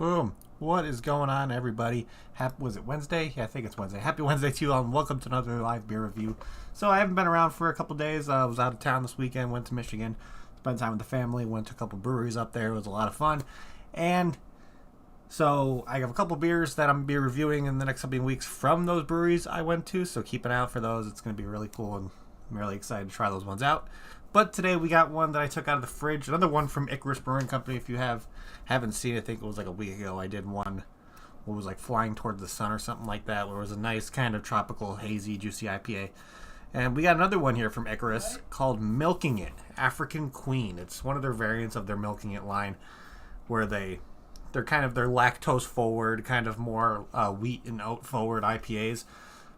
Boom. What is going on, everybody? Was it Wednesday? Yeah, I think it's Wednesday. Happy Wednesday to you all, and welcome to another live beer review. So I haven't been around for a couple days. I was out of town this weekend, went to Michigan, spent time with the family, went to a couple breweries up there. It was a lot of fun. And so I have a couple beers that I'm going to be reviewing in the next couple of weeks from those breweries I went to. So keep an eye out for those. It's going to be really cool, and I'm really excited to try those ones out. But today we got one that I took out of the fridge. Another one from Icarus Brewing Company. If you haven't seen it, I think it was like a week ago. I did one what was like Flying Towards the Sun or something like that, where it was a nice kind of tropical, hazy, juicy IPA. And we got another one here from Icarus called Milking It, African Queen. It's one of their variants of their Milking It line, where they're lactose forward, kind of more wheat and oat forward IPAs,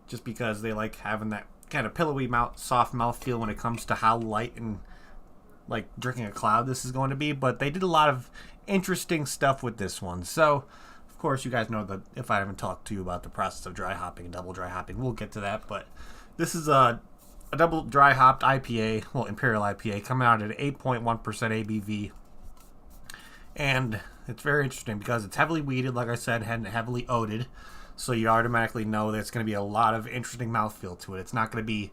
just because they like having that kind of pillowy soft mouth feel when it comes to how light and like drinking a cloud this is going to be. But they did a lot of interesting stuff with this one. So of course you guys know that if I haven't talked to you about the process of dry hopping and double dry hopping, we'll get to that. But this is a double dry hopped IPA, well, Imperial IPA, coming out at 8.1% ABV. And it's very interesting because it's heavily wheated, like I said, and heavily oated. So you automatically know that it's going to be a lot of interesting mouthfeel to it. It's not going to be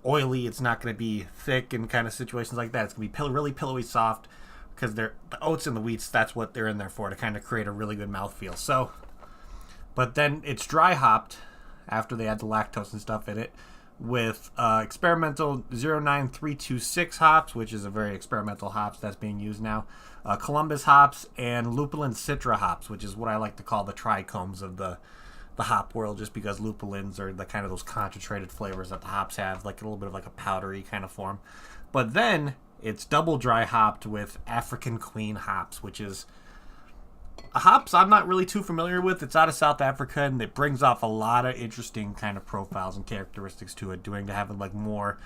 oily. It's not going to be thick and kind of situations like that. It's going to be really pillowy soft because the oats and the wheats, that's what they're in there for, to kind of create a really good mouthfeel. So, but then it's dry hopped after they add the lactose and stuff in it with experimental 09326 hops, which is a very experimental hops that's being used now. Columbus hops and lupulin citra hops, which is what I like to call the trichomes of the hop world, just because lupulins are the kind of those concentrated flavors that the hops have, like a little bit of like a powdery kind of form. But then it's double dry hopped with African Queen hops, which is a hops I'm not really too familiar with. It's out of South Africa, and it brings off a lot of interesting kind of profiles and characteristics to it, doing to having like more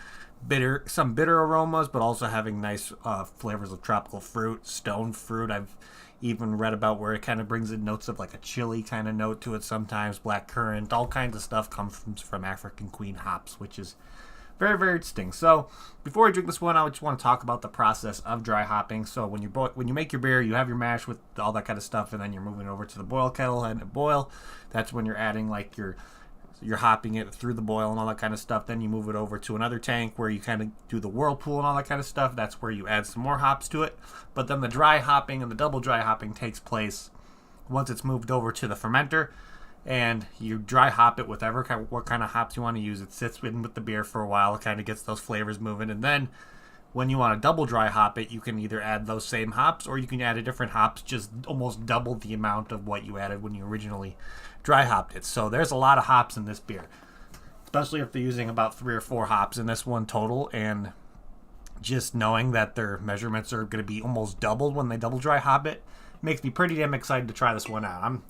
some bitter aromas, but also having nice flavors of tropical fruit, stone fruit. I've even read about where it kind of brings in notes of like a chili kind of note to it sometimes, black currant, all kinds of stuff comes from African Queen hops, which is very, very interesting. So before I drink this one, I just want to talk about the process of dry hopping. So when you make your beer, you have your mash with all that kind of stuff, and then you're moving over to the boil kettle and boil. That's when you're adding like you're hopping it through the boil and all that kind of stuff. Then you move it over to another tank where you kind of do the whirlpool and all that kind of stuff. That's where you add some more hops to it. But then the dry hopping and the double dry hopping takes place once it's moved over to the fermenter, and you dry hop it with what kind of hops you want to use. It sits in with the beer for a while. It kind of gets those flavors moving. And then when you want to double dry hop it, you can either add those same hops, or you can add a different hops, just almost double the amount of what you added when you originally dry hopped it. So there's a lot of hops in this beer, especially if they're using about 3 or 4 hops in this one total. And just knowing that their measurements are going to be almost doubled when they double dry hop it makes me pretty damn excited to try this one out. I'm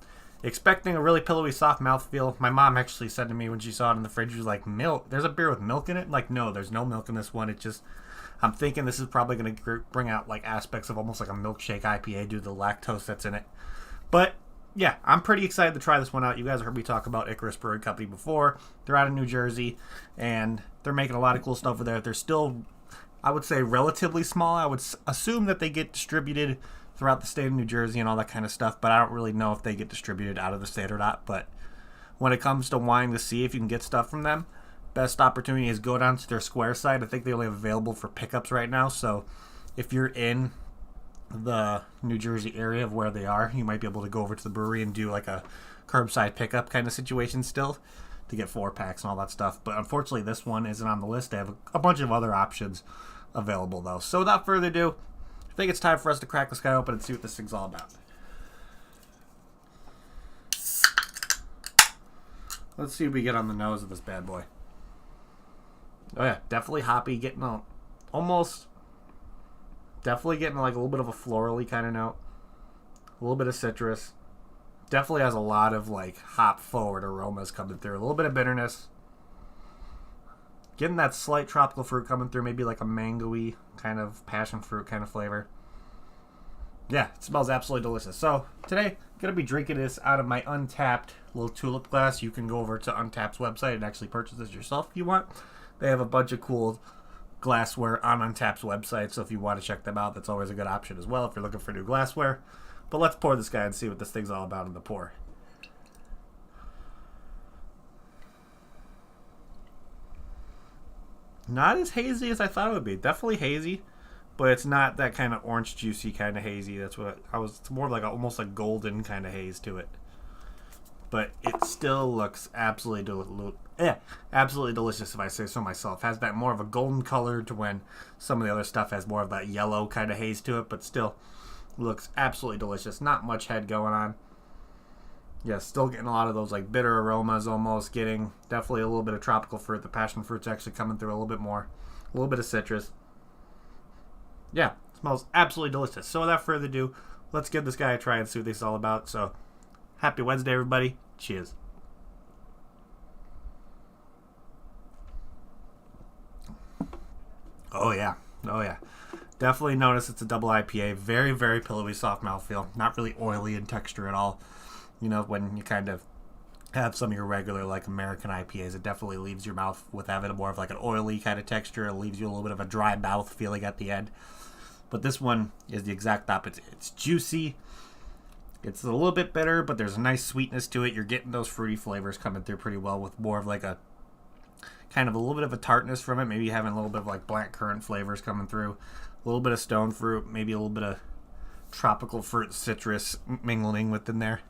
expecting a really pillowy, soft mouthfeel. My mom actually said to me when she saw it in the fridge, she was like, "Milk? There's a beer with milk in it?" I'm like, no, there's no milk in this one. It just, I'm thinking this is probably going to bring out like aspects of almost like a milkshake IPA due to the lactose that's in it. But yeah, I'm pretty excited to try this one out. You guys heard me talk about Icarus Brewing Company before. They're out of New Jersey, and they're making a lot of cool stuff over there. They're still, I would say, relatively small. I would assume that they get distributed throughout the state of New Jersey and all that kind of stuff, but I don't really know if they get distributed out of the state or not. But when it comes to wanting to see if you can get stuff from them, best opportunity is go down to their Square site. I think they only have available for pickups right now, so if you're in the New Jersey area of where they are, you might be able to go over to the brewery and do like a curbside pickup kind of situation still to get 4-packs and all that stuff. But unfortunately, this one isn't on the list. They have a bunch of other options available, though. So without further ado, I think it's time for us to crack this guy open and see what this thing's all about. Let's see what we get on the nose of this bad boy. Oh yeah, definitely hoppy, getting definitely getting like a little bit of a florally kind of note. A little bit of citrus. Definitely has a lot of like hop forward aromas coming through. A little bit of bitterness. Getting that slight tropical fruit coming through, maybe like a mango-y kind of passion fruit kind of flavor. Yeah, it smells absolutely delicious. So today, I'm going to be drinking this out of my Untapped little tulip glass. You can go over to Untapped's website and actually purchase this yourself if you want. They have a bunch of cool glassware on Untapped's website, so if you want to check them out, that's always a good option as well if you're looking for new glassware. But let's pour this guy and see what this thing's all about in the pour. Not as hazy as I thought it would be. Definitely hazy, but it's not that kind of orange juicy kind of hazy. That's what I was. It's more like almost a golden kind of haze to it. But it still looks absolutely absolutely delicious, if I say so myself. Has that more of a golden color to when some of the other stuff has more of that yellow kind of haze to it, but still looks absolutely delicious. Not much head going on. Yeah, still getting a lot of those like bitter aromas almost. Getting definitely a little bit of tropical fruit. The passion fruit's actually coming through a little bit more. A little bit of citrus. Yeah, smells absolutely delicious. So without further ado, let's give this guy a try and see what this is all about. So, happy Wednesday, everybody. Cheers. Oh, yeah. Oh, yeah. Definitely notice it's a double IPA. Very, very pillowy, soft mouthfeel. Not really oily in texture at all. You know, when you kind of have some of your regular, like, American IPAs, it definitely leaves your mouth with having more of, like, an oily kind of texture. It leaves you a little bit of a dry mouth feeling at the end. But this one is the exact opposite. It's juicy. It's a little bit bitter, but there's a nice sweetness to it. You're getting those fruity flavors coming through pretty well with more of, like, a kind of a little bit of a tartness from it. Maybe having a little bit of, like, blackcurrant flavors coming through. A little bit of stone fruit. Maybe a little bit of tropical fruit citrus mingling within there.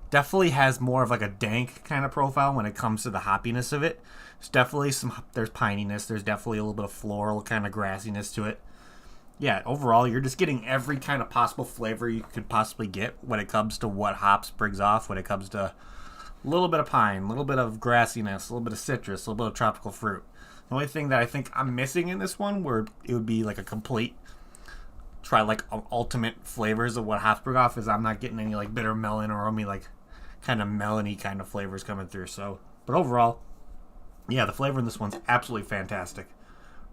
Definitely has more of like a dank kind of profile when it comes to the hoppiness of it. There's definitely there's pininess. There's definitely a little bit of floral kind of grassiness to it. Yeah, overall, you're just getting every kind of possible flavor you could possibly get when it comes to what hops brings off. When it comes to a little bit of pine, a little bit of grassiness, a little bit of citrus, a little bit of tropical fruit. The only thing that I think I'm missing in this one, where it would be like a complete try like ultimate flavors of what hops bring off, is I'm not getting any like bitter melon or any like kind of melony kind of flavors coming through. So, but overall, yeah, the flavor in this one's absolutely fantastic.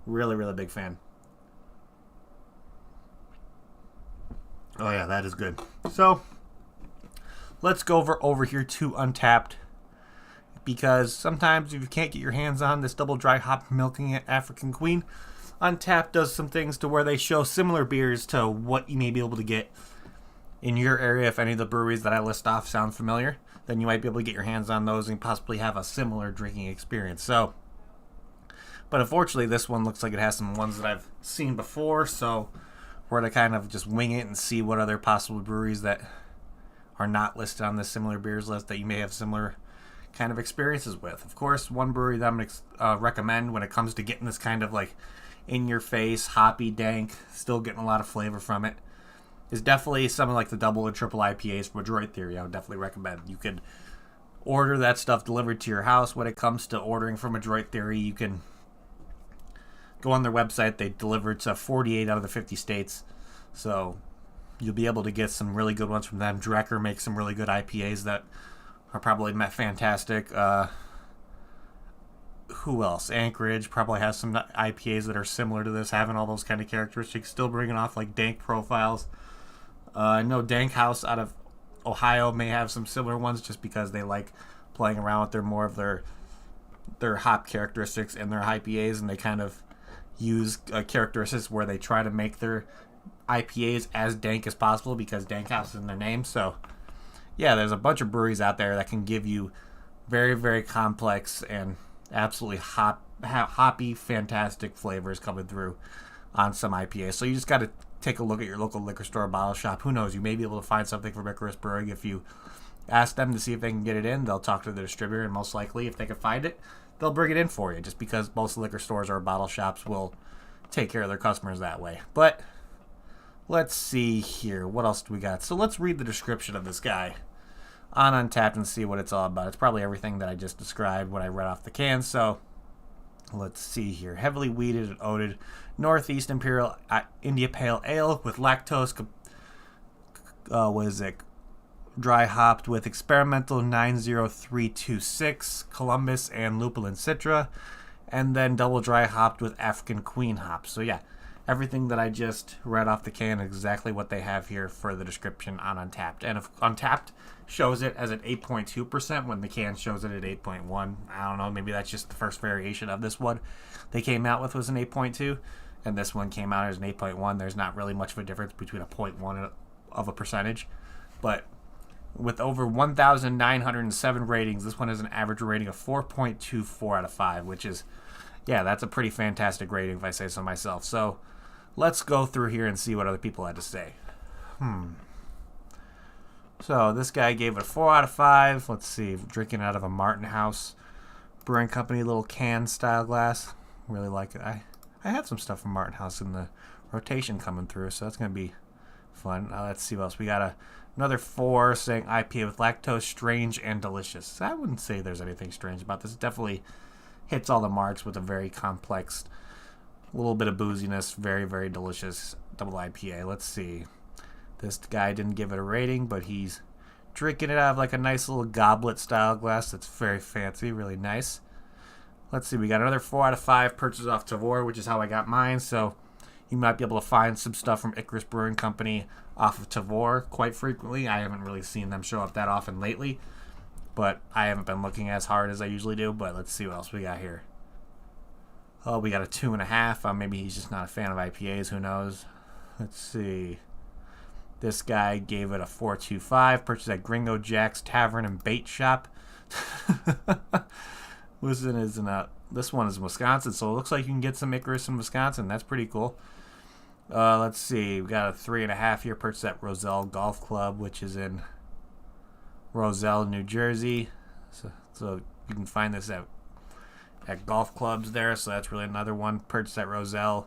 Really, really big fan. Oh yeah, that is good. So, let's go over here to Untapped, because sometimes if you can't get your hands on this double dry hop milking African Queen, Untapped does some things to where they show similar beers to what you may be able to get in your area. If any of the breweries that I list off sound familiar, then you might be able to get your hands on those and possibly have a similar drinking experience. So, but unfortunately, this one looks like it has some ones that I've seen before, so we're going to kind of just wing it and see what other possible breweries that are not listed on this similar beers list that you may have similar kind of experiences with. Of course, one brewery that I'm going to recommend when it comes to getting this kind of like in-your-face, hoppy, dank, still getting a lot of flavor from it, is definitely something like the double and triple IPAs from Adroit Theory. I would definitely recommend. You could order that stuff delivered to your house. When it comes to ordering from Adroit Theory, you can go on their website. They deliver to 48 out of the 50 states. So you'll be able to get some really good ones from them. Drecker makes some really good IPAs that are probably fantastic. Who else? Anchorage probably has some IPAs that are similar to this, having all those kind of characteristics, still bringing off like dank profiles. I know Dank House out of Ohio may have some similar ones just because they like playing around with more of their hop characteristics in their IPAs, and they kind of use characteristics where they try to make their IPAs as dank as possible because Dank House is in their name. So yeah, there's a bunch of breweries out there that can give you very, very complex and absolutely hoppy, fantastic flavors coming through on some IPAs. So you just got to take a look at your local liquor store, bottle shop. Who knows? You may be able to find something from Icarus Brewing. If you ask them to see if they can get it in, they'll talk to the distributor, and most likely, if they can find it, they'll bring it in for you, just because most liquor stores or bottle shops will take care of their customers that way. But let's see here. What else do we got? So let's read the description of this guy on Untapped and see what it's all about. It's probably everything that I just described when I read off the can. So let's see here. Heavily wheated and oated Northeast Imperial India Pale Ale with lactose, dry hopped with experimental 90326, Columbus and Lupulin Citra, and then double dry hopped with African Queen hops. So yeah, everything that I just read off the can is exactly what they have here for the description on Untapped. And if Untapped shows it as an 8.2% when the can shows it at 8.1, I don't know, maybe that's just the first variation of this one they came out with was an 8.2, and this one came out as an 8.1. There's not really much of a difference between a 0.1 of a percentage. But with over 1,907 ratings, this one has an average rating of 4.24 out of 5, which is, yeah, that's a pretty fantastic rating if I say so myself. So let's go through here and see what other people had to say. So this guy gave it a 4 out of 5. Let's see, drinking out of a Martin House Brewing Company little can style glass. Really like it. I had some stuff from Martin House in the rotation coming through, so that's going to be fun. Let's see what else. We got another 4 saying IPA with lactose, strange and delicious. I wouldn't say there's anything strange about this. It definitely hits all the marks with a very complex, little bit of booziness, very, very delicious double IPA. Let's see. This guy didn't give it a rating, but he's drinking it out of like a nice little goblet style glass that's very fancy, really nice. Let's see, we got another 4 out of 5 purchase off Tavor, which is how I got mine, so you might be able to find some stuff from Icarus Brewing Company off of Tavor quite frequently. I haven't really seen them show up that often lately, but I haven't been looking as hard as I usually do. But let's see what else we got here. Oh, we got a 2.5. Maybe he's just not a fan of IPAs, who knows. Let's see. This guy gave it a 4.25. Purchased at Gringo Jack's Tavern and Bait Shop. This one is in Wisconsin, so it looks like you can get some Icarus in Wisconsin. That's pretty cool. Let's see. We got a 3.5 here. Purchased at Roselle Golf Club, which is in Roselle, New Jersey. So you can find this at golf clubs there. So that's really another one. Purchased at Roselle.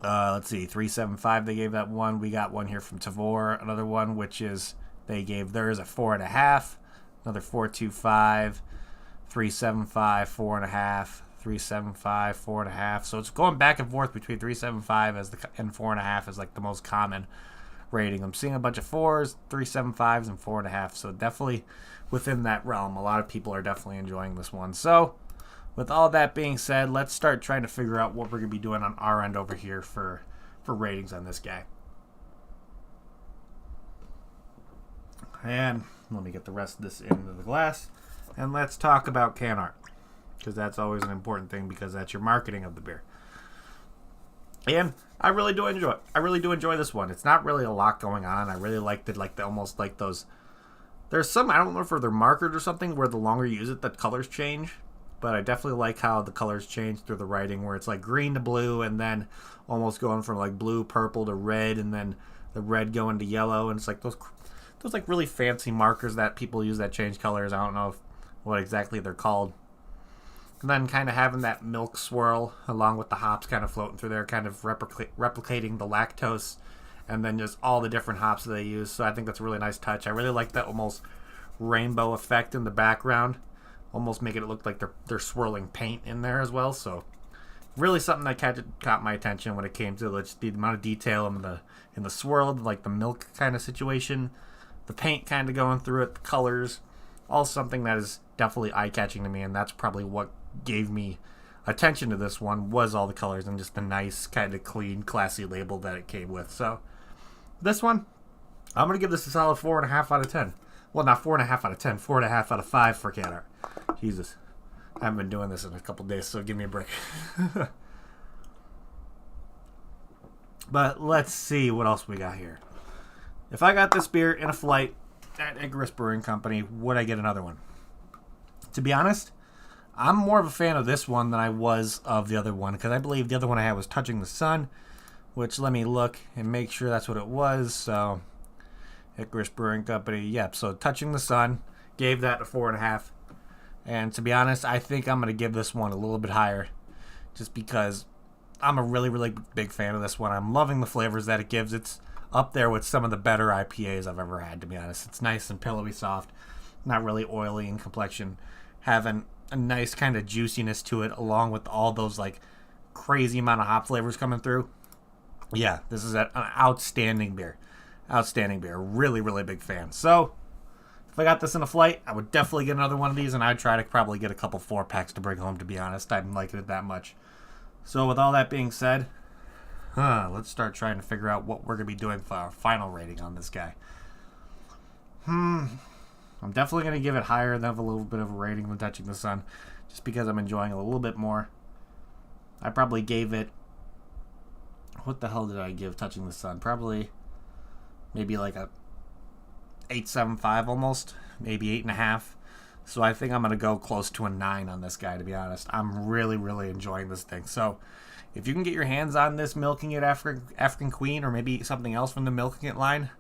Let's see. 3.75. They gave that one. We got one here from Tavor. Another one, which is they gave theirs a 4.5. Another 4.25. 3.75, 4.5, 3.75, 4.5. So it's going back and forth between 3.75 and 4.5 as like the most common rating. I'm seeing a bunch of 4s, 3.75s, and 4.5. So definitely within that realm. A lot of people are definitely enjoying this one. So with all that being said, let's start trying to figure out what we're going to be doing on our end over here for ratings on this guy. And let me get the rest of this into the glass. And let's talk about can art, because that's always an important thing, because that's your marketing of the beer. And I really do enjoy it. I really do enjoy this one. It's not really a lot going on. I really liked it, almost like those. There's some, I don't know if they're markers or something, where the longer you use it, the colors change. But I definitely like how the colors change through the writing, where it's like green to blue, and then almost going from like blue, purple to red, and then the red going to yellow. And it's like those like really fancy markers that people use that change colors. I don't know what exactly they're called. And then kind of having that milk swirl along with the hops kind of floating through there, kind of replicating the lactose, and then just all the different hops that they use. So I think that's a really nice touch. I really like that almost rainbow effect in the background, almost making it look like they're swirling paint in there as well. So really something that caught my attention when it came to the amount of detail in the swirl, like the milk kind of situation, the paint kind of going through it, the colors, all something that is definitely eye-catching to me, and that's probably what gave me attention to this one, was all the colors and just the nice, kind of clean, classy label that it came with. So this one, I'm going to give this a solid 4.5 out of 10. Well, not 4.5 out of 10, 4.5 out of 5 for can art. Jesus. I haven't been doing this in a couple days, so give me a break. But let's see what else we got here. If I got this beer in a flight at Icarus Brewing Company, would I get another one? To be honest, I'm more of a fan of this one than I was of the other one, because I believe the other one I had was Touching the Sun, which, let me look and make sure that's what it was. So Icarus Brewing Company, yep. So Touching the Sun, gave that a 4.5. And to be honest, I think I'm going to give this one a little bit higher, just because I'm a really, really big fan of this one. I'm loving the flavors that it gives. It's up there with some of the better IPAs I've ever had, to be honest. It's nice and pillowy soft, not really oily in complexion, having a nice kind of juiciness to it, along with all those like crazy amount of hop flavors coming through. Yeah, this is an outstanding beer. Outstanding beer. Really, really big fan. So if I got this in a flight, I would definitely get another one of these, and I'd try to probably get a couple 4-packs to bring home, to be honest. I'm liking it that much. So with all that being said, let's start trying to figure out what we're going to be doing for our final rating on this guy. I'm definitely going to give it higher than a little bit of a rating than Touching the Sun, just because I'm enjoying it a little bit more. I probably gave it... What the hell did I give Touching the Sun? Probably maybe like a 8.75 almost, maybe 8.5. So I think I'm going to go close to a 9 on this guy, to be honest. I'm really, really enjoying this thing. So if you can get your hands on this Milking It African Queen, or maybe something else from the Milking It line,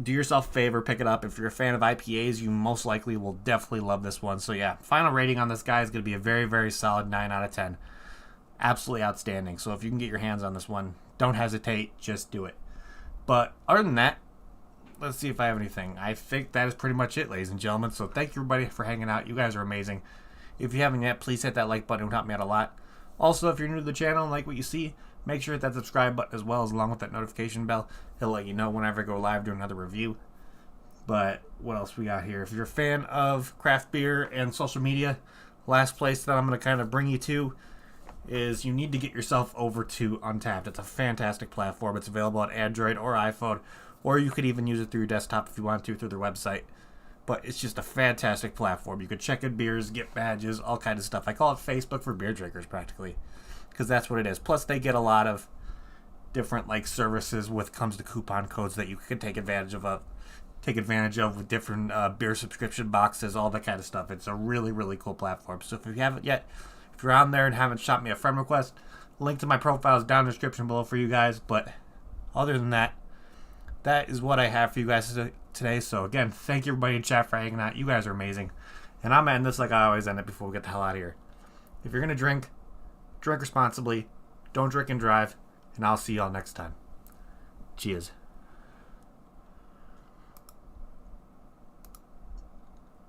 do yourself a favor, pick it up. If you're a fan of IPAs, you most likely will definitely love this one. So yeah, final rating on this guy is going to be a very, very solid 9 out of 10. Absolutely outstanding. So if you can get your hands on this one, don't hesitate, just do it. But other than that, let's see if I have anything. I think that is pretty much it, ladies and gentlemen. So thank you everybody for hanging out. You guys are amazing. If you haven't yet, please hit that like button. It would help me out a lot. Also, if you're new to the channel and like what you see, make sure to hit that subscribe button as well, as along with that notification bell. It'll let you know whenever I go live doing another review. But what else we got here? If you're a fan of craft beer and social media, last place that I'm going to kind of bring you to is you need to get yourself over to Untapped. It's a fantastic platform. It's available on Android or iPhone, or you could even use it through your desktop if you want to through their website. But it's just a fantastic platform. You could check in beers, get badges, all kinds of stuff. I call it Facebook for beer drinkers practically, because that's what it is. Plus they get a lot of different like services with comes to coupon codes that you can take advantage of with different beer subscription boxes, all that kind of stuff. It's a really, really cool platform. So if you haven't yet, if you're on there and haven't shot me a friend request, link to my profile is down in the description below for you guys. But other than that, that is what I have for you guys today. So again, thank you everybody in chat for hanging out. You guys are amazing. And I'm ending this like I always end it before we get the hell out of here. If you're going to drink responsibly. Don't drink and drive. And I'll see y'all next time. Cheers.